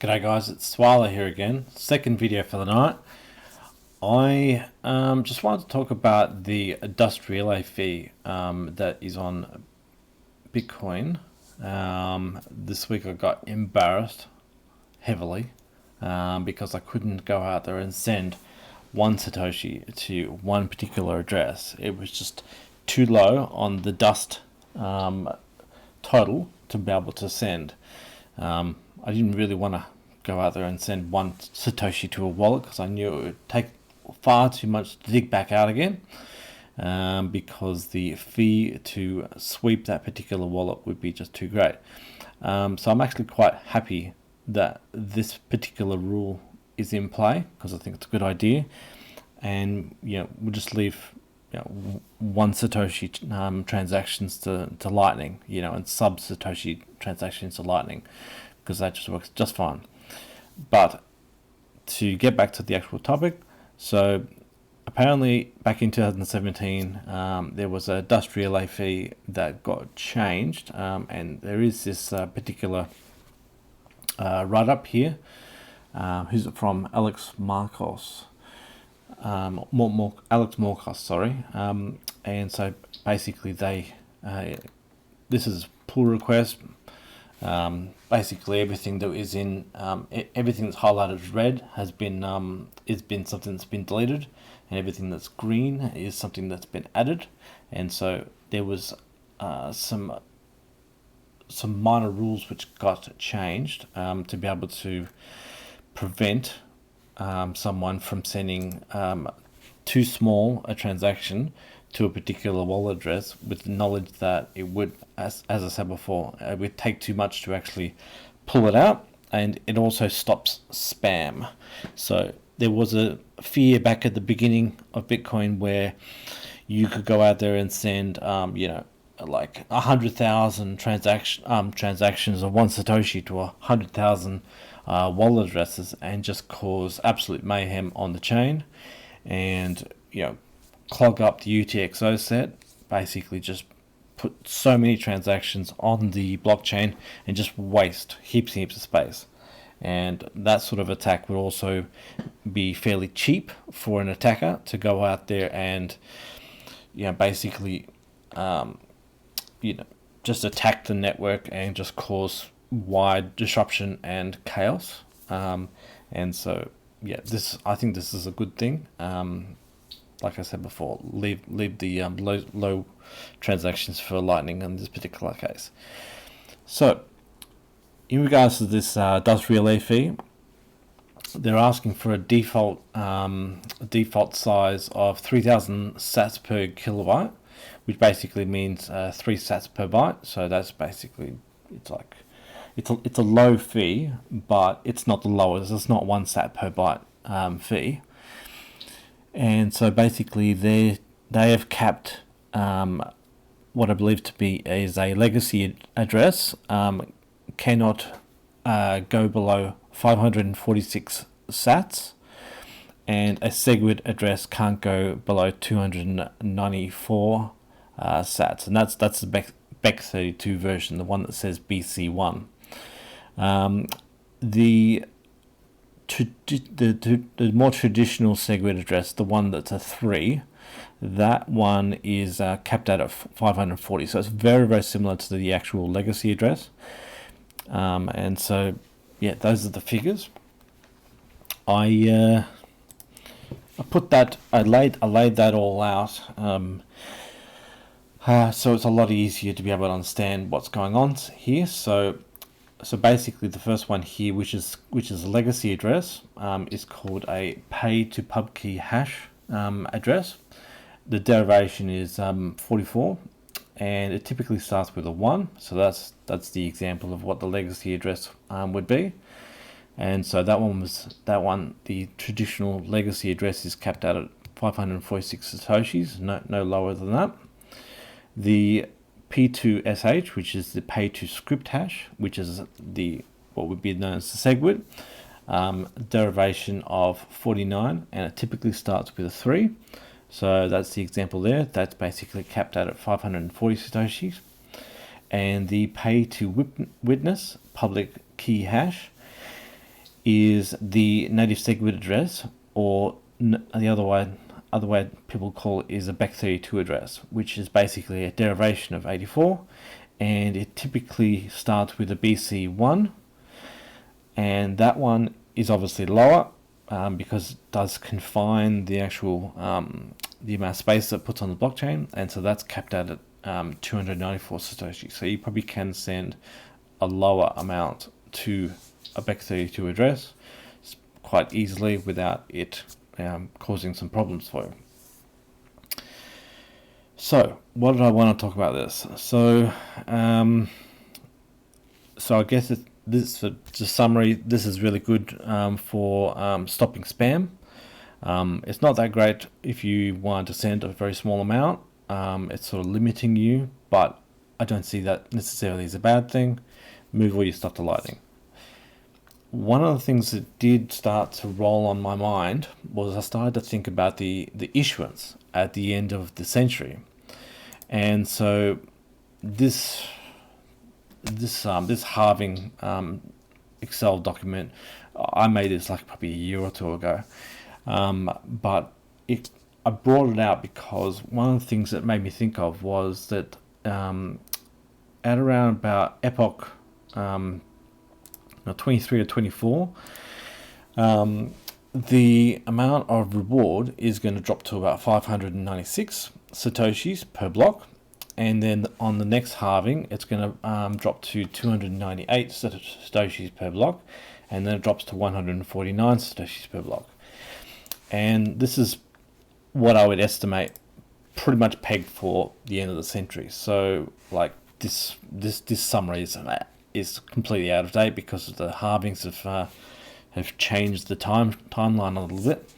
G'day guys, it's Swala here again. Second video for the night. I just wanted to talk about the dust relay fee that is on Bitcoin. This week I got embarrassed heavily because I couldn't go out there and send one satoshi to one particular address. It was just too low on the dust total to be able to send. I didn't really want to go out there and send one satoshi to a wallet because I knew it would take far too much to dig back out again, because the fee to sweep that particular wallet would be just too great. So I'm actually quite happy that this particular rule is in play because I think it's a good idea, and we'll just leave one satoshi transactions to Lightning, and sub satoshi transactions to Lightning, because that just works just fine. But to get back to the actual topic, so apparently back in 2017 there was a dust relay fee that got changed, and there is this particular write-up here. Who's it from? Alex Marcos. Alex Morcos, sorry. And so basically this is pull request. Basically everything that is in everything that's highlighted as red has been something that's been deleted, and everything that's green is something that's been added. And so there was some minor rules which got changed to be able to prevent someone from sending too small a transaction to a particular wallet address with the knowledge that it would, as I said before, it would take too much to actually pull it out, and it also stops spam. So there was a fear back at the beginning of Bitcoin where you could go out there and send like 100,000 transactions of one satoshi to 100,000 wallet addresses and just cause absolute mayhem on the chain, and clog up the UTXO set, basically just put so many transactions on the blockchain and just waste heaps and heaps of space. And that sort of attack would also be fairly cheap for an attacker to go out there and basically just attack the network and just cause wide disruption and chaos. And so I think this is a good thing. Like I said before, leave the low transactions for Lightning in this particular case. So in regards to this dust relay fee, they're asking for a default size of 3,000 sats per kilobyte, which basically means 3 sats per byte. So that's basically, it's a low fee, but it's not the lowest. It's not 1 sat per byte fee. And so basically they have capped what I believe to be is a legacy address cannot go below 546 sats, and a SegWit address can't go below 294 sats, and that's the Bec32 version, the one that says BC1. The more traditional SegWit address, the one that's a 3, that one is capped out at 540. So it's very, very similar to the actual legacy address. And so, those are the figures. I laid that all out. So it's a lot easier to be able to understand what's going on here. So basically, the first one here, which is a legacy address, is called a pay to pub key hash address. The derivation is 44, and it typically starts with a 1. So that's the example of what the legacy address would be. And so the traditional legacy address is capped out at 546 satoshis, no lower than that. The P2SH, which is the pay to script hash, which is what would be known as the SegWit, derivation of 49, and it typically starts with a 3. So that's the example there. That's basically capped out at 540 satoshis. And the pay to witness public key hash is the native segwit address, or the other way people call it is a Bech32 address, which is basically a derivation of 84, and it typically starts with a BC1, and that one is obviously lower because it does confine the actual the amount of space that it puts on the blockchain, and so that's capped out at 294 satoshi. So you probably can send a lower amount to a Bech32 address quite easily without it causing some problems for you. So what did I want to talk about this? So I guess this, for just summary, this is really good for stopping spam. It's not that great if you want to send a very small amount. It's sort of limiting you, but I don't see that necessarily as a bad thing. Move all your stuff to Lightning. One of the things that did start to roll on my mind was I started to think about the issuance at the end of the century. And so this halving Excel document, I made this like probably a year or two ago, but I brought it out because one of the things that made me think of was that at around about epoch 23 or 24, the amount of reward is going to drop to about 596 satoshis per block, and then on the next halving it's going to drop to 298 satoshis per block, and then it drops to 149 satoshis per block. And this is what I would estimate pretty much pegged for the end of the century. So like this summary is completely out of date because the halvings have changed the timeline a little bit.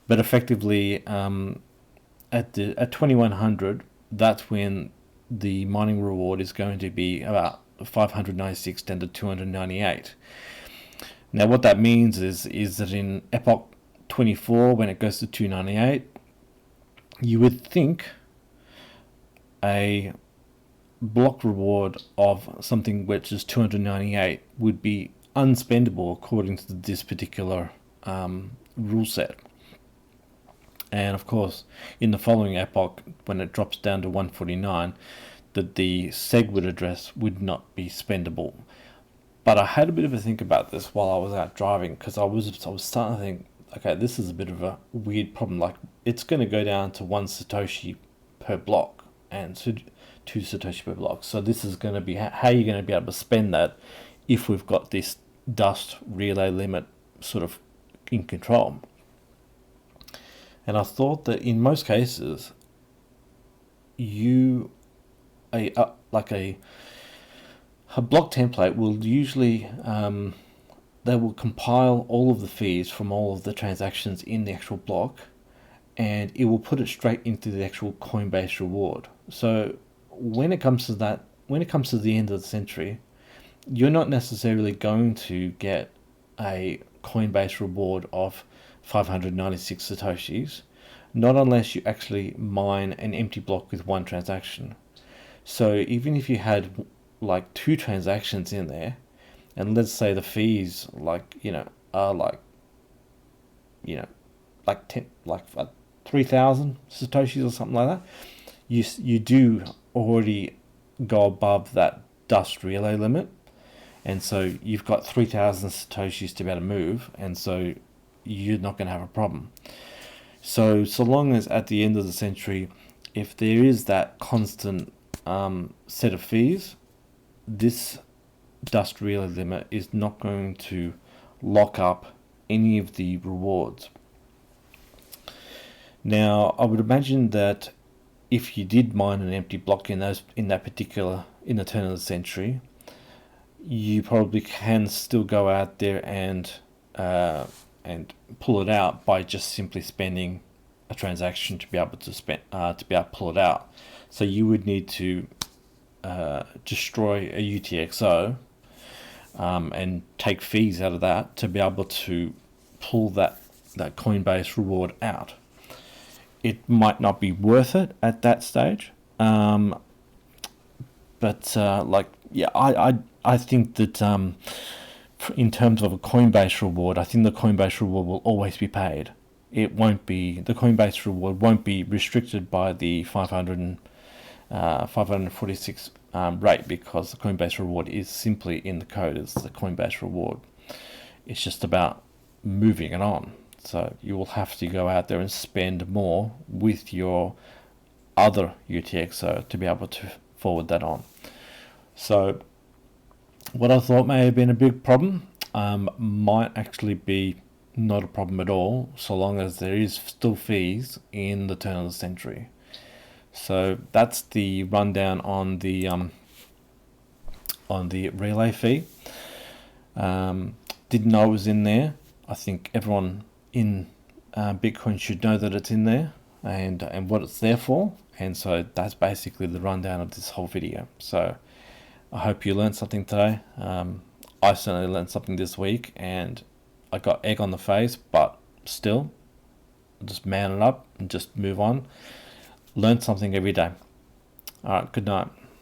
But effectively, at 2100, that's when the mining reward is going to be about 596 down to 298. Now, what that means is that in epoch 24, when it goes to 298, you would think a block reward of something which is 298 would be unspendable according to this particular rule set. And of course, in the following epoch, when it drops down to 149, that the SegWit address would not be spendable. But I had a bit of a think about this while I was out driving, because I was starting to think, okay, this is a bit of a weird problem. Like, it's going to go down to 1 satoshi per block and 2 satoshi per block. So this is going to be how you're going to be able to spend that if we've got this dust relay limit sort of in control. And I thought that in most cases, a block template will usually they will compile all of the fees from all of the transactions in the actual block, and it will put it straight into the actual Coinbase reward. So when it comes to the end of the century, you're not necessarily going to get a Coinbase reward of 596 satoshis, not unless you actually mine an empty block with one transaction. So even if you had like 2 transactions in there, and let's say the fees are 3,000 satoshis or something like that, you do already go above that dust relay limit, and so you've got 3,000 satoshis to be able to move, and so you're not going to have a problem. So long as at the end of the century, if there is that constant set of fees, this dust relay limit is not going to lock up any of the rewards. Now, I would imagine that if you did mine an empty block in the turn of the century, you probably can still go out there and pull it out by just simply spending a transaction to be able to pull it out. So you would need to destroy a UTXO and take fees out of that to be able to pull that Coinbase reward out. It might not be worth it at that stage, but I think that in terms of a Coinbase reward, I think the Coinbase reward will always be paid. It won't be, the Coinbase reward won't be restricted by the 546 rate, because the Coinbase reward is simply in the code as the Coinbase reward. It's just about moving it on. So you will have to go out there and spend more with your other UTXO to be able to forward that on. So what I thought may have been a big problem might actually be not a problem at all, so long as there is still fees in the turn of the century. So that's the rundown on the relay fee. Didn't know it was in there. I think everyone in Bitcoin should know that it's in there and what it's there for. And so that's basically the rundown of this whole video. So I hope you learned something today. I certainly learned something this week, and I got egg on the face, but still, just man it up and just move on. Learn something every day. All right, good night.